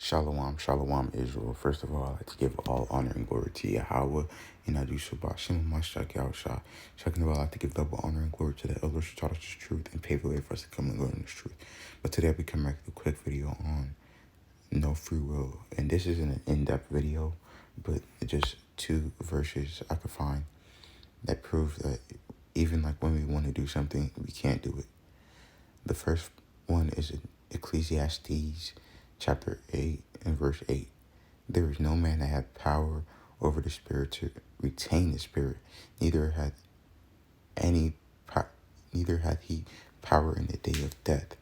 Shalom, shalom, Israel. First of all, I'd like to give all honor and glory to Yahweh, and I do Shabbat Shalom Mashiach Yahushua. Second of all, I'd like to give double honor and glory to the elders who taught us the truth and paved the way for us to come and learn this truth. But today we come back with a quick video on no free will, and this isn't an in-depth video, but just two verses I could find that prove that even like when we want to do something, we can't do it. The first one is in Ecclesiastes chapter 8 and verse 8. There is no man that hath power over the spirit to retain the spirit, neither hath he power in the day of death.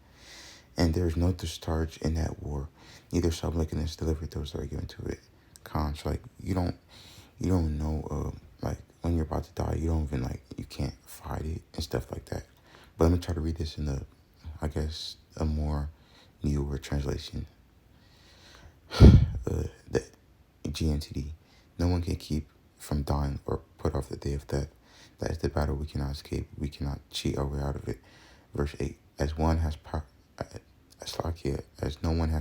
And there is no discharge in that war, neither shall wickedness deliver those that are given to it. Cons, like you don't know, like when you're about to die, you don't even you can't fight it and stuff like that. But let me try to read this in I guess a more newer translation. The GNTD. No one can keep from dying or put off the day of death. That is the battle we cannot escape. We cannot cheat our way out of it. Verse 8. As no one has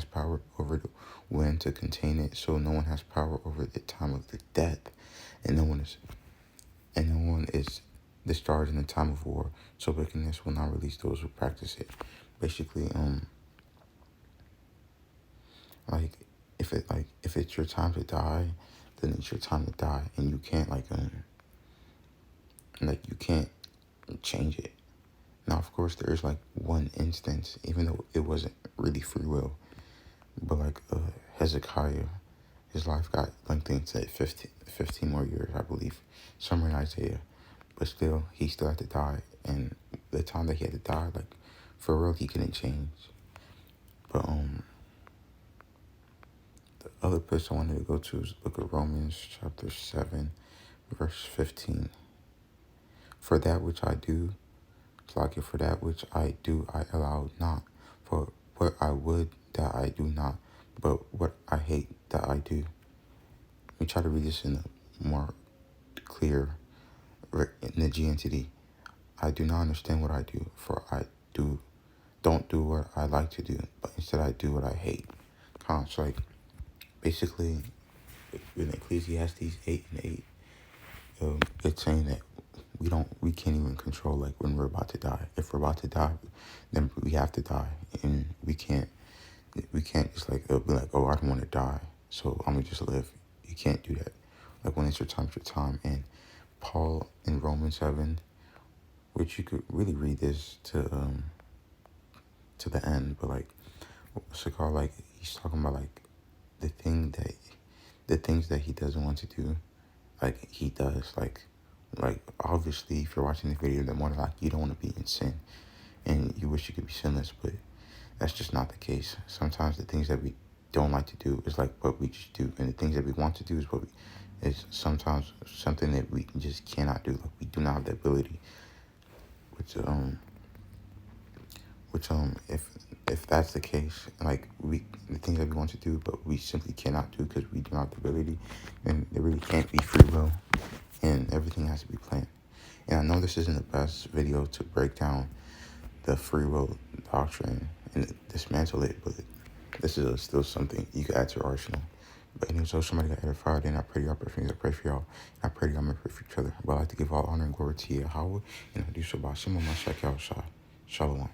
power over the wind to contain it, so no one has power over the time of the death. And no one is discharged in the time of war, so wickedness will not release those who practice it. Basically, if it's your time to die, then it's your time to die, and you can't you can't change it. Now, of course, there is one instance, even though it wasn't really free will, but Hezekiah, his life got lengthened to 15 more years, I believe, somewhere in Isaiah, but still, he still had to die, and the time that he had to die, for real, he couldn't change. But the other place I wanted to go to is the book of Romans, chapter 7, verse 15. For that which I do, for that which I do, I allow not. For what I would that I do not, but what I hate that I do. Let me try to read this in a more clear, in the GNTD. I do not understand what I do, for I don't do what I like to do, but instead I do what I hate. So basically, in Ecclesiastes 8 and 8, it's saying that we can't even control when we're about to die. If we're about to die, then we have to die, and we can't just be oh, I don't want to die, so I'm gonna just live. You can't do that. When it's your time, it's your time. And Paul in Romans 7, which you could really read this to the end, but what's it called? He's talking about the things that he doesn't want to do, he does. Obviously, if you're watching the video, then more than likely you don't want to be in sin, and you wish you could be sinless, but that's just not the case. Sometimes the things that we don't like to do is what we just do, and the things that we want to do is sometimes something that we just cannot do. We do not have the ability, if that's the case, the things that we want to do, but we simply cannot do because we do not have the ability, then there really can't be free will, and everything has to be planned. And I know this isn't the best video to break down the free will doctrine and dismantle it, but this is still something you can add to your arsenal. But anyway, so somebody got edified, and I pray y'all pray for me. I pray for y'all. I pray y'all may pray for each other. But I like to give all honor and glory to Yahweh, and I do Shabbat Shalom Mashiach Yahushua. Shalom.